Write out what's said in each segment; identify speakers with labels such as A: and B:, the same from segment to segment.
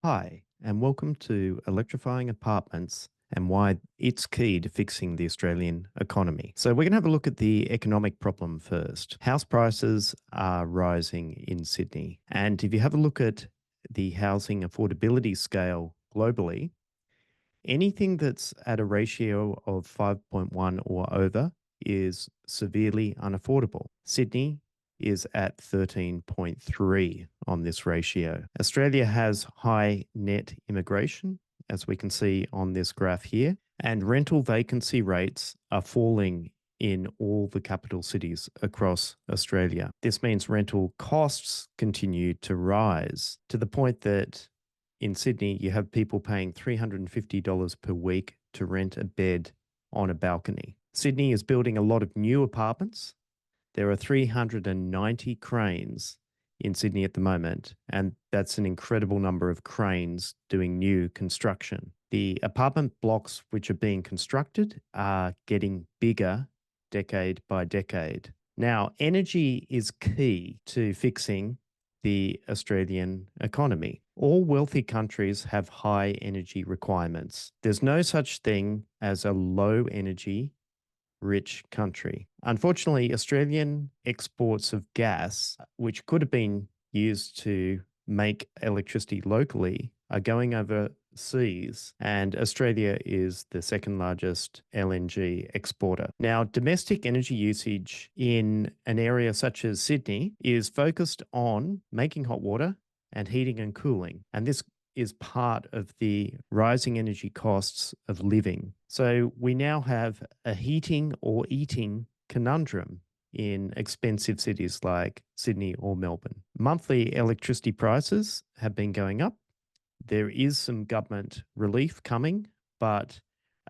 A: Hi, and welcome to Electrifying Apartments and why it's key to fixing the Australian economy. So, we're going to have a look at the economic problem first. House prices are rising in Sydney. And if you have a look at the housing affordability scale globally, anything that's at a ratio of 5.1 or over is severely unaffordable. Sydney is at 13.3 on this ratio. Australia has high net immigration, as we can see on this graph here, and rental vacancy rates are falling in all the capital cities across Australia. This means rental costs continue to rise to the point that in Sydney, you have people paying $350 per week to rent a bed on a balcony. Sydney is building a lot of new apartments. There are 390 cranes in Sydney at the moment, and that's an incredible number of cranes doing new construction. The apartment blocks which are being constructed are getting bigger decade by decade. Now, energy is key to fixing the Australian economy. All wealthy countries have high energy requirements. There's no such thing as a low energy rich country. Unfortunately, Australian exports of gas, which could have been used to make electricity locally, are going overseas, and Australia is the second largest LNG exporter. Now, domestic energy usage in an area such as Sydney is focused on making hot water and heating and cooling, and this is part of the rising energy costs of living. So we now have a heating or eating conundrum in expensive cities like Sydney or Melbourne. Monthly electricity prices have been going up. There is some government relief coming, but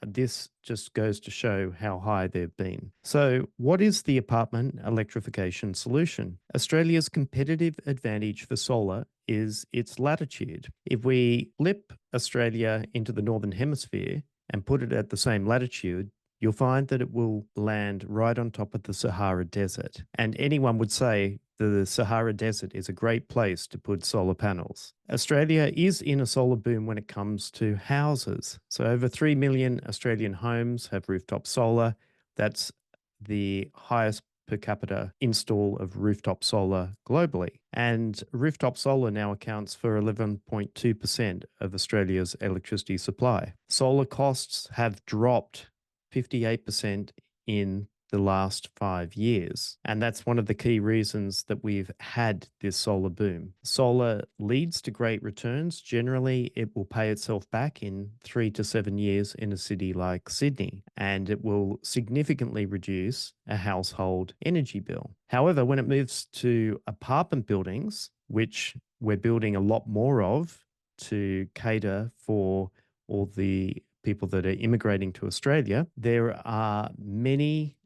A: this just goes to show how high they've been. So, what is the apartment electrification solution? Australia's competitive advantage for solar is its latitude. If we flip Australia into the Northern Hemisphere and put it at the same latitude, you'll find that it will land right on top of the Sahara Desert. And anyone would say the Sahara Desert is a great place to put solar panels. Australia is in a solar boom when it comes to houses. So over 3 million Australian homes have rooftop solar. That's the highest per capita install of rooftop solar globally. And rooftop solar now accounts for 11.2% of Australia's electricity supply. Solar costs have dropped 58% in the last 5 years. And that's one of the key reasons that we've had this solar boom. Solar leads to great returns. Generally, it will pay itself back in 3 to 7 years in a city like Sydney, and it will significantly reduce a household energy bill. However, when it moves to apartment buildings, which we're building a lot more of to cater for all the people that are immigrating to Australia, there are many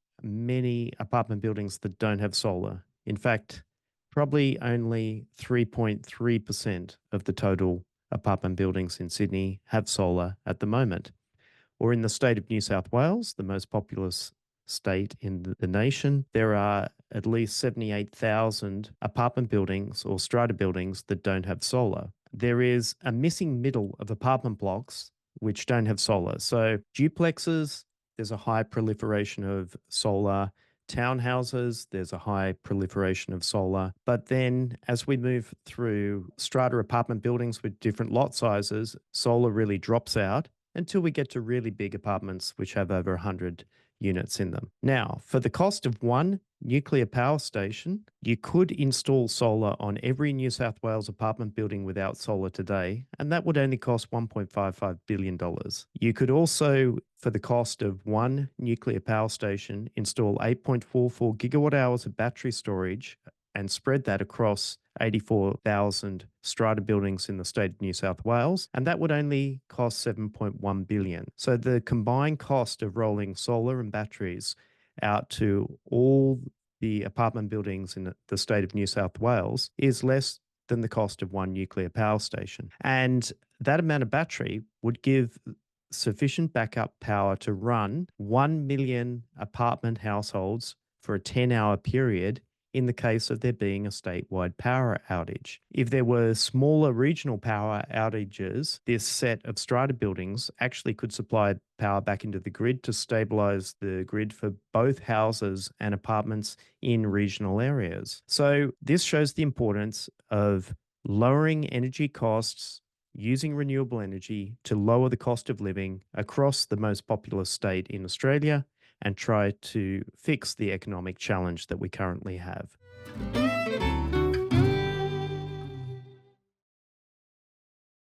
A: apartment buildings that don't have solar. In fact, probably only 3.3% of the total apartment buildings in Sydney have solar at the moment. Or in the state of New South Wales, the most populous state in the nation, there are at least 78,000 apartment buildings or strata buildings that don't have solar. There is a missing middle of apartment blocks which don't have solar. So duplexes, there's a high proliferation of solar. Townhouses, there's a high proliferation of solar. But then as we move through strata apartment buildings with different lot sizes, solar really drops out until we get to really big apartments which have over 100 units in them. Now, for the cost of one nuclear power station, you could install solar on every New South Wales apartment building without solar today, and that would only cost $1.55 billion. You could also, for the cost of one nuclear power station, install 8.44 gigawatt hours of battery storage and spread that across 84,000 strata buildings in the state of New South Wales, and that would only cost $7.1 billion. So the combined cost of rolling solar and batteries out to all the apartment buildings in the state of New South Wales is less than the cost of one nuclear power station. And that amount of battery would give sufficient backup power to run 1 million apartment households for a 10-hour period in the case of there being a statewide power outage. If there were smaller regional power outages, this set of strata buildings actually could supply power back into the grid to stabilize the grid for both houses and apartments in regional areas. So, this shows the importance of lowering energy costs using renewable energy to lower the cost of living across the most populous state in Australia and try to fix the economic challenge that we currently have.